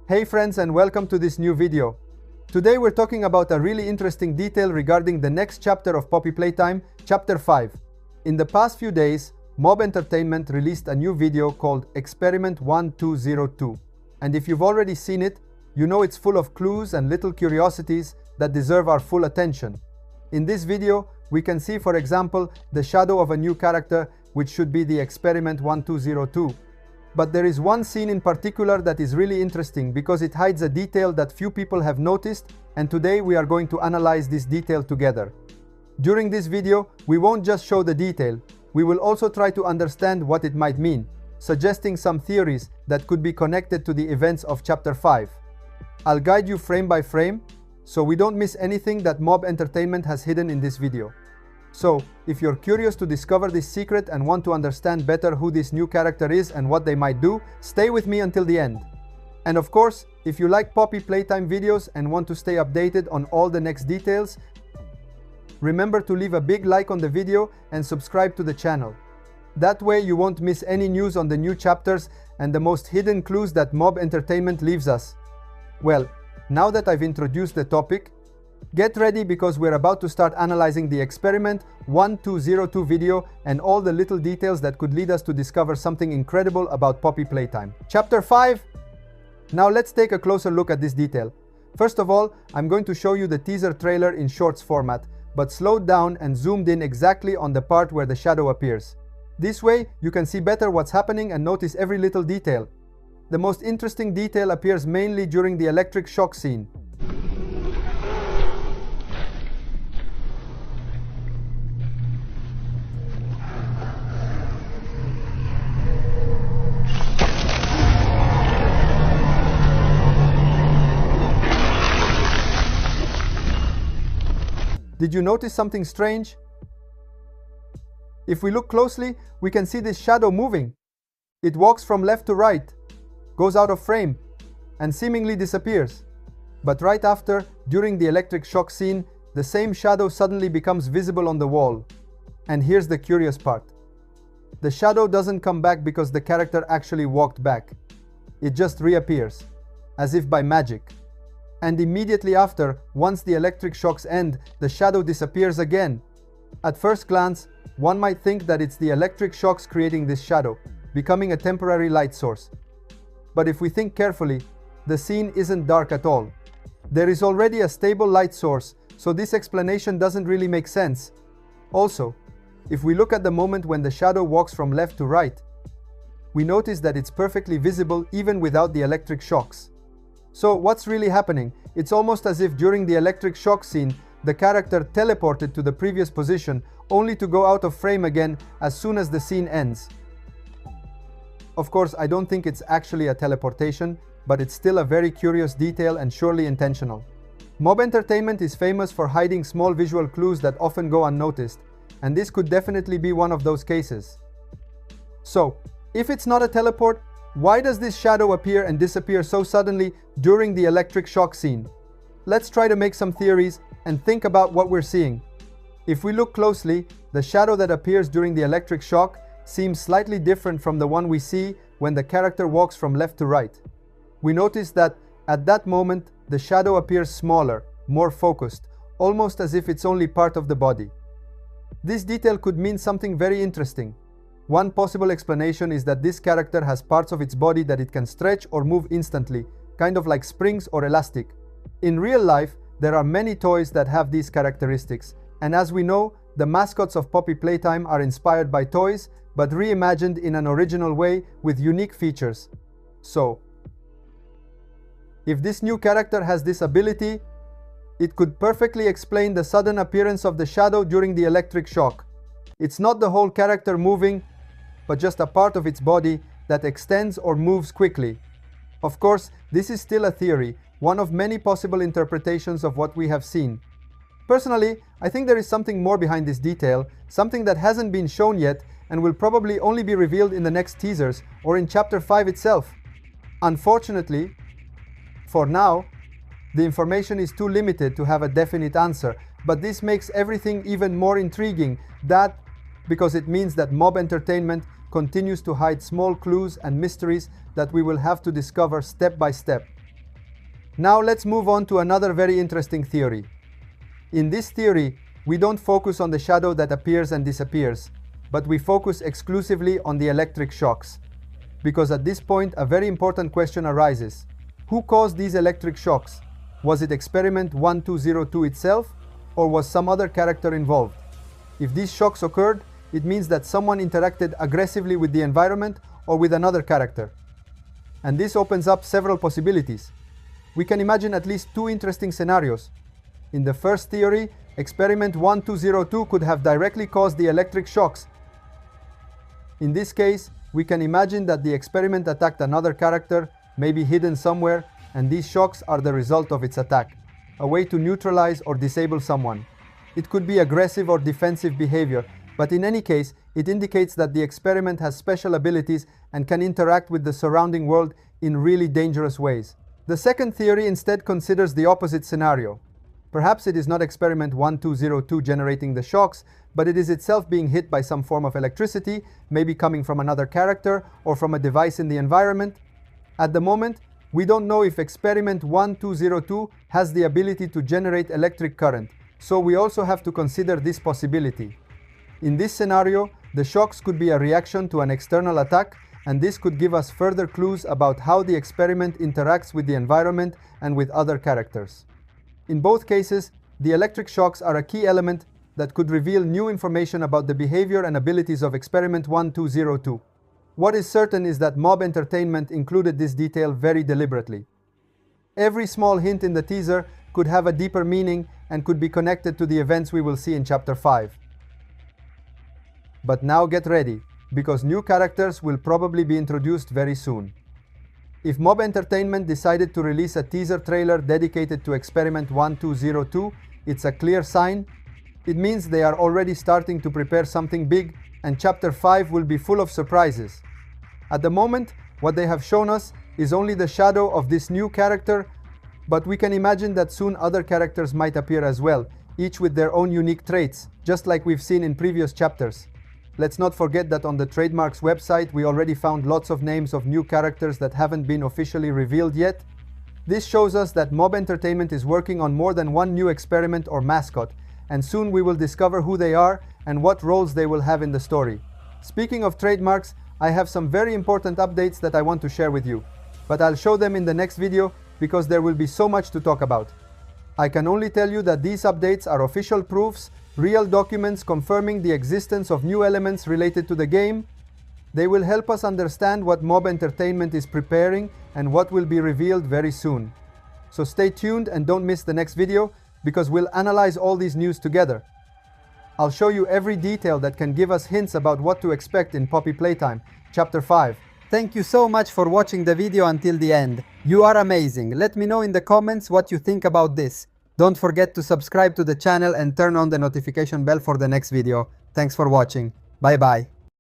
Hey friends, and welcome to this new video. Today we're talking about a really interesting detail regarding the next chapter of Poppy Playtime, Chapter 5. In the past few days, Mob Entertainment released a new video called Experiment 1202. And if you've already seen it, you know it's full of clues and little curiosities that deserve our full attention. In this video, we can see, for example, the shadow of a new character, which should be the Experiment 1202. But there is one scene in particular that is really interesting because it hides a detail that few people have noticed, and today we are going to analyze this detail together. During this video, we won't just show the detail, we will also try to understand what it might mean, suggesting some theories that could be connected to the events of Chapter 5. I'll guide you frame by frame, so we don't miss anything that Mob Entertainment has hidden in this video. So, if you're curious to discover this secret and want to understand better who this new character is and what they might do, stay with me until the end. And of course, if you like Poppy Playtime videos and want to stay updated on all the next details, remember to leave a big like on the video and subscribe to the channel. That way you won't miss any news on the new chapters and the most hidden clues that Mob Entertainment leaves us. Well, now that I've introduced the topic, get ready because we're about to start analyzing the Experiment 1202 video and all the little details that could lead us to discover something incredible about Poppy Playtime. Chapter 5. Now let's take a closer look at this detail. First of all, I'm going to show you the teaser trailer in shorts format, but slowed down and zoomed in exactly on the part where the shadow appears. This way, you can see better what's happening and notice every little detail. The most interesting detail appears mainly during the electric shock scene. Did you notice something strange? If we look closely, we can see this shadow moving. It walks from left to right, goes out of frame, and seemingly disappears. But right after, during the electric shock scene, the same shadow suddenly becomes visible on the wall. And here's the curious part. The shadow doesn't come back because the character actually walked back. It just reappears, as if by magic. And immediately after, once the electric shocks end, the shadow disappears again. At first glance, one might think that it's the electric shocks creating this shadow, becoming a temporary light source. But if we think carefully, the scene isn't dark at all. There is already a stable light source, so this explanation doesn't really make sense. Also, if we look at the moment when the shadow walks from left to right, we notice that it's perfectly visible even without the electric shocks. So what's really happening? It's almost as if during the electric shock scene, the character teleported to the previous position only to go out of frame again as soon as the scene ends. Of course, I don't think it's actually a teleportation, but it's still a very curious detail and surely intentional. Mob Entertainment is famous for hiding small visual clues that often go unnoticed, and this could definitely be one of those cases. So, if it's not a teleport, why does this shadow appear and disappear so suddenly during the electric shock scene? Let's try to make some theories and think about what we're seeing. If we look closely, the shadow that appears during the electric shock seems slightly different from the one we see when the character walks from left to right. We notice that at that moment, the shadow appears smaller, more focused, almost as if it's only part of the body. This detail could mean something very interesting. One possible explanation is that this character has parts of its body that it can stretch or move instantly, kind of like springs or elastic. In real life, there are many toys that have these characteristics, and as we know, the mascots of Poppy Playtime are inspired by toys, but reimagined in an original way with unique features. So, if this new character has this ability, it could perfectly explain the sudden appearance of the shadow during the electric shock. It's not the whole character moving, but just a part of its body that extends or moves quickly. Of course, this is still a theory, one of many possible interpretations of what we have seen. Personally, I think there is something more behind this detail, something that hasn't been shown yet and will probably only be revealed in the next teasers or in Chapter 5 itself. Unfortunately, for now, the information is too limited to have a definite answer, but this makes everything even more intriguing, because it means that Mob Entertainment continues to hide small clues and mysteries that we will have to discover step by step. Now let's move on to another very interesting theory. In this theory, we don't focus on the shadow that appears and disappears, but we focus exclusively on the electric shocks. Because at this point, a very important question arises. Who caused these electric shocks? Was it experiment 1202 itself, or was some other character involved? If these shocks occurred, it means that someone interacted aggressively with the environment or with another character. And this opens up several possibilities. We can imagine at least two interesting scenarios. In the first theory, experiment 1202 could have directly caused the electric shocks. In this case, we can imagine that the experiment attacked another character, maybe hidden somewhere, and these shocks are the result of its attack, a way to neutralize or disable someone. It could be aggressive or defensive behavior, but in any case, it indicates that the experiment has special abilities and can interact with the surrounding world in really dangerous ways. The second theory instead considers the opposite scenario. Perhaps it is not experiment 1202 generating the shocks, but it is itself being hit by some form of electricity, maybe coming from another character or from a device in the environment. At the moment, we don't know if experiment 1202 has the ability to generate electric current, so we also have to consider this possibility. In this scenario, the shocks could be a reaction to an external attack, and this could give us further clues about how the experiment interacts with the environment and with other characters. In both cases, the electric shocks are a key element that could reveal new information about the behavior and abilities of experiment 1202. What is certain is that Mob Entertainment included this detail very deliberately. Every small hint in the teaser could have a deeper meaning and could be connected to the events we will see in Chapter 5. But now get ready, because new characters will probably be introduced very soon. If Mob Entertainment decided to release a teaser trailer dedicated to experiment 1202, it's a clear sign. It means they are already starting to prepare something big, and Chapter 5 will be full of surprises. At the moment, what they have shown us is only the shadow of this new character, but we can imagine that soon other characters might appear as well, each with their own unique traits, just like we've seen in previous chapters. Let's not forget that on the Trademarks website we already found lots of names of new characters that haven't been officially revealed yet. This shows us that Mob Entertainment is working on more than one new experiment or mascot, and soon we will discover who they are and what roles they will have in the story. Speaking of trademarks, I have some very important updates that I want to share with you, but I'll show them in the next video because there will be so much to talk about. I can only tell you that these updates are official proofs, real documents confirming the existence of new elements related to the game. They will help us understand what Mob Entertainment is preparing and what will be revealed very soon. So stay tuned and don't miss the next video, because we'll analyze all these news together. I'll show you every detail that can give us hints about what to expect in Poppy Playtime Chapter 5. Thank you so much for watching the video until the end. You are amazing. Let me know in the comments what you think about this. Don't forget to subscribe to the channel and turn on the notification bell for the next video. Thanks for watching. Bye bye.